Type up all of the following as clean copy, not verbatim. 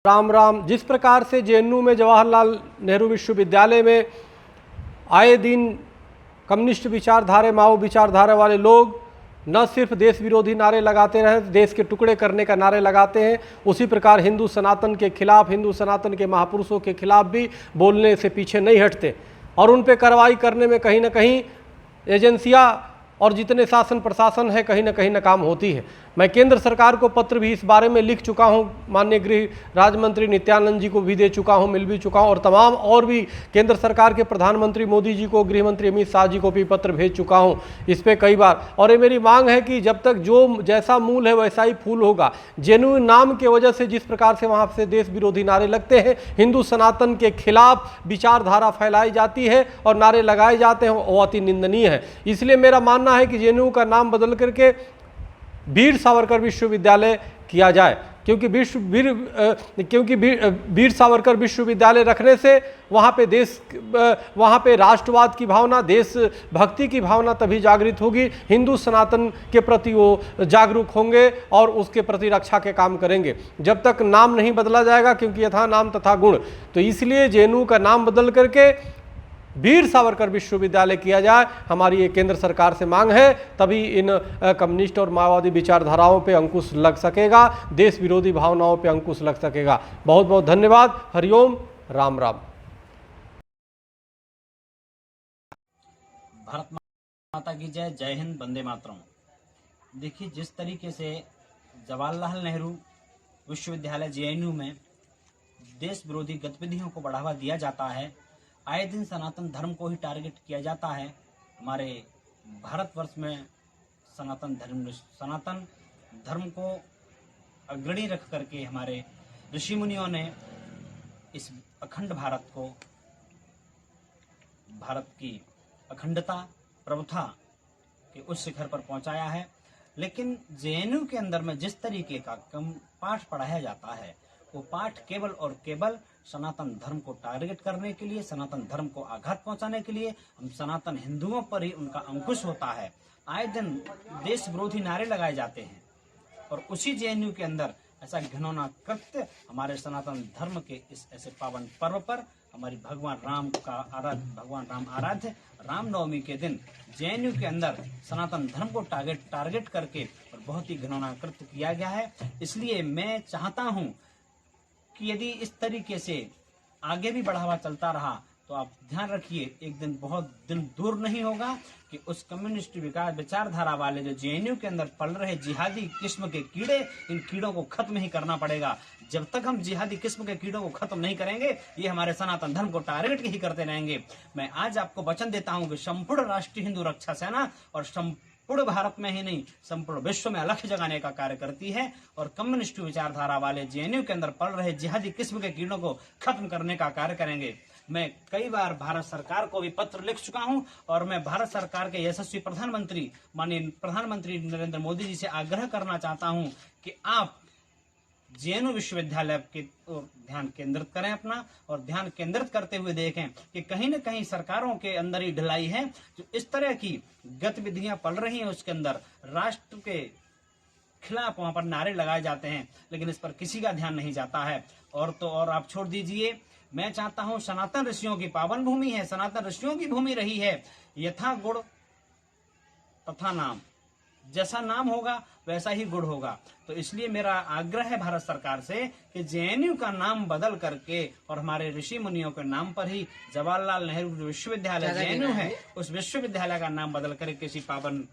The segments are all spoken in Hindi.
राम राम। जिस प्रकार से जेएनयू में जवाहरलाल नेहरू विश्वविद्यालय में आए दिन कम्युनिस्ट विचारधारा माओ विचारधारा वाले लोग न सिर्फ देश विरोधी नारे लगाते रहे, देश के टुकड़े करने का नारे लगाते हैं, उसी प्रकार हिंदू सनातन के खिलाफ, हिंदू सनातन के महापुरुषों के खिलाफ भी बोलने से पीछे नहीं हटते और उन पे कार्रवाई करने में कहीं ना कहीं एजेंसियां और जितने शासन प्रशासन है कहीं ना कहीं नाकाम होती है। मैं केंद्र सरकार को पत्र भी इस बारे में लिख चुका हूं, माननीय गृह राज्य मंत्री नित्यानंद जी को भी दे चुका हूं, मिल भी चुका हूं और तमाम और भी केंद्र सरकार के प्रधानमंत्री मोदी जी को, गृह मंत्री अमित शाह जी को भी पत्र भेज चुका हूं इस पे कई बार। और ये मेरी मांग है कि जब तक जो जैसा मूल है वैसा ही फूल होगा। जेएनयू नाम के वजह से जिस प्रकार से वहाँ से देश विरोधी नारे लगते हैं, हिंदू सनातन के खिलाफ विचारधारा फैलाई जाती है और नारे लगाए जाते हैं, वो अति निंदनीय है। इसलिए मेरा मानना है कि जेएनयू का नाम बदल करके वीर सावरकर विश्वविद्यालय किया जाए, क्योंकि वीर सावरकर विश्वविद्यालय रखने से वहाँ पे राष्ट्रवाद की भावना, देशभक्ति की भावना तभी जागृत होगी, हिंदू सनातन के प्रति वो जागरूक होंगे और उसके प्रति रक्षा के काम करेंगे। जब तक नाम नहीं बदला जाएगा, क्योंकि यथा नाम तथा गुण, तो इसलिए जेएनयू का नाम बदल करके वीर सावरकर विश्वविद्यालय किया जाए, हमारी ये केंद्र सरकार से मांग है। तभी इन कम्युनिस्ट और माओवादी विचारधाराओं पे अंकुश लग सकेगा, देश विरोधी भावनाओं पे अंकुश लग सकेगा। बहुत बहुत धन्यवाद। हरिओम, राम राम। भारत माता की जय, जय हिंद, वंदे मातरम। देखिए, जिस तरीके से जवाहरलाल नेहरू विश्वविद्यालय जेएनयू में देश विरोधी गतिविधियों को बढ़ावा दिया जाता है, आए दिन सनातन धर्म को ही टारगेट किया जाता है। हमारे भारतवर्ष में सनातन धर्म को अग्रणी रख करके हमारे ऋषि मुनियों ने इस अखंड भारत को, भारत की अखंडता, प्रभुता के उस शिखर पर पहुंचाया है। लेकिन जेएनयू के अंदर में जिस तरीके का पाठ पढ़ाया जाता है, वो पाठ केवल और केवल सनातन धर्म को टारगेट करने के लिए, सनातन धर्म को आघात पहुंचाने के लिए, हम सनातन हिंदुओं पर ही उनका अंकुश होता है। आए दिन देश विरोधी नारे लगाए जाते हैं और उसी जेएनयू के अंदर ऐसा घिनौना कृत्य हमारे सनातन धर्म के इस ऐसे पावन पर्व पर हमारी भगवान राम आराध्य रामनवमी के दिन जेएनयू के अंदर सनातन धर्म को टारगेट करके और बहुत ही घिनौना कृत्य किया गया है। इसलिए मैं चाहता हूं कि यदि इस तरीके से आगे भी बढ़ावा चलता रहा तो आप ध्यान रखिए, एक दिन बहुत दिन दूर नहीं होगा कि उस कम्युनिस्ट विचारधारा वाले जो जेएनयू के अंदर पल रहे जिहादी किस्म के कीड़े, इन कीड़ों को खत्म ही करना पड़ेगा। जब तक हम जिहादी किस्म के कीड़ों को खत्म नहीं करेंगे, ये हमारे सनातन धर्म को टारगेट ही करते रहेंगे। मैं आज आपको वचन देता हूं कि संपूर्ण राष्ट्रीय हिंदू रक्षा सेना और पूर्ण भारत में ही नहीं, संपूर्ण विश्व में अलख जगाने का कार्य करती है और कम्युनिस्ट विचारधारा वाले जेएनयू के अंदर पल रहे जिहादी किस्म के कीड़ों को खत्म करने का कार्य करेंगे। मैं कई बार भारत सरकार को भी पत्र लिख चुका हूं और मैं भारत सरकार के यशस्वी प्रधानमंत्री माननीय प्रधानमंत्री नरेंद्र मोदी जी से आग्रह करना चाहता हूं कि आप जेएनयू विश्वविद्यालय के ध्यान केंद्रित करें अपना, और ध्यान केंद्रित करते हुए देखें कि कहीं न कहीं सरकारों के अंदर ही ढिलाई है। जो इस तरह की गतिविधियां पल रही हैं, उसके अंदर राष्ट्र के खिलाफ वहां पर नारे लगाए जाते हैं, लेकिन इस पर किसी का ध्यान नहीं जाता है। और तो और आप छोड़ दीजिए, मैं चाहता हूं, सनातन ऋषियों की पावन भूमि है, सनातन ऋषियों की भूमि रही है। यथा गुण तथा नाम, जैसा नाम होगा वैसा ही गुण होगा। तो इसलिए मेरा आग्रह है भारत सरकार से कि जेएनयू का नाम बदल करके और हमारे ऋषि मुनियों के नाम पर ही जवाहरलाल नेहरू विश्वविद्यालय जेएनयू है, उस विश्वविद्यालय का नाम बदल कर किसी पावन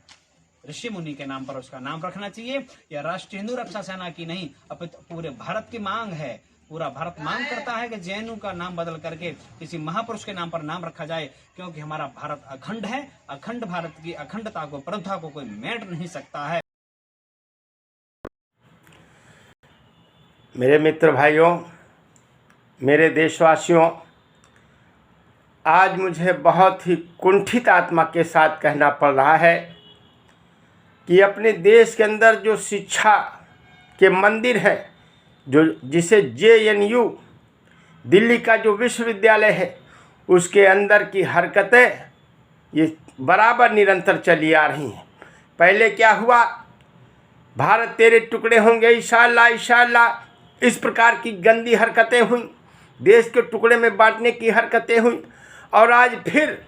ऋषि मुनि के नाम पर उसका नाम रखना चाहिए। यह राष्ट्रीय हिंदू रक्षा सेना की नहीं, अपितु पूरे भारत की मांग है। पूरा भारत मांग करता है कि जेएनयू का नाम बदल करके किसी महापुरुष के नाम पर नाम रखा जाए, क्योंकि हमारा भारत अखंड है। अखंड भारत की अखंडता को, प्रभुता को कोई मेट नहीं सकता है। मेरे मित्र भाइयों, मेरे देशवासियों, आज मुझे बहुत ही कुंठित आत्मा के साथ कहना पड़ रहा है कि अपने देश के अंदर जो शिक्षा के मंदिर हैं, जो जिसे जेएनयू दिल्ली का जो विश्वविद्यालय है, उसके अंदर की हरकतें ये बराबर निरंतर चली आ रही हैं। पहले क्या हुआ, भारत तेरे टुकड़े होंगे इंशाअल्लाह इंशाअल्लाह, इस प्रकार की गंदी हरकतें हुई, देश के टुकड़े में बांटने की हरकतें हुई। और आज फिर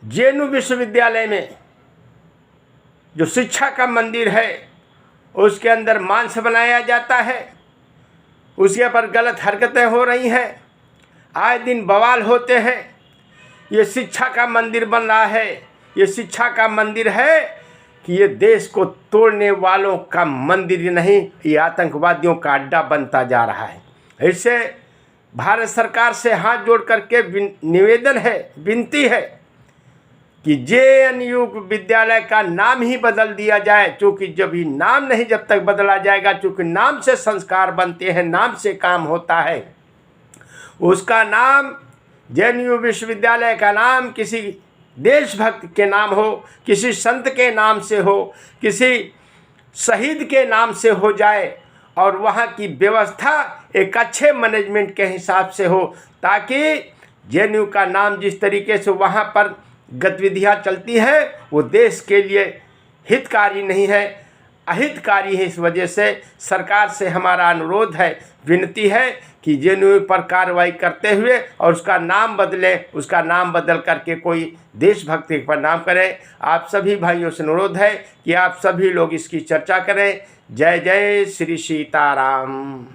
जेएनयू विश्वविद्यालय में जो शिक्षा का मंदिर है उसके अंदर मांस बनाया जाता है, उसके पर गलत हरकतें हो रही हैं, आए दिन बवाल होते हैं। ये शिक्षा का मंदिर बन रहा है, ये शिक्षा का मंदिर है कि ये देश को तोड़ने वालों का मंदिर नहीं, ये आतंकवादियों का अड्डा बनता जा रहा है। इससे भारत सरकार से हाथ जोड़ करके निवेदन है, विनती है कि जेएनयू विद्यालय का नाम ही बदल दिया जाए, क्योंकि जब ही नाम नहीं जब तक बदला जाएगा, क्योंकि नाम से संस्कार बनते हैं, नाम से काम होता है। उसका नाम जेएनयू विश्वविद्यालय का नाम किसी देशभक्त के नाम हो, किसी संत के नाम से हो, किसी शहीद के नाम से हो जाए और वहाँ की व्यवस्था एक अच्छे मैनेजमेंट के हिसाब से हो, ताकि जेएनयू का नाम जिस तरीके से वहाँ पर गतिविधियाँ चलती हैं वो देश के लिए हितकारी नहीं है, अहितकारी है। इस वजह से सरकार से हमारा अनुरोध है, विनती है कि जेएनयू पर कार्रवाई करते हुए और उसका नाम बदले, उसका नाम बदल करके कोई देशभक्ति पर नाम करें। आप सभी भाइयों से अनुरोध है कि आप सभी लोग इसकी चर्चा करें। जय जय श्री सीताराम।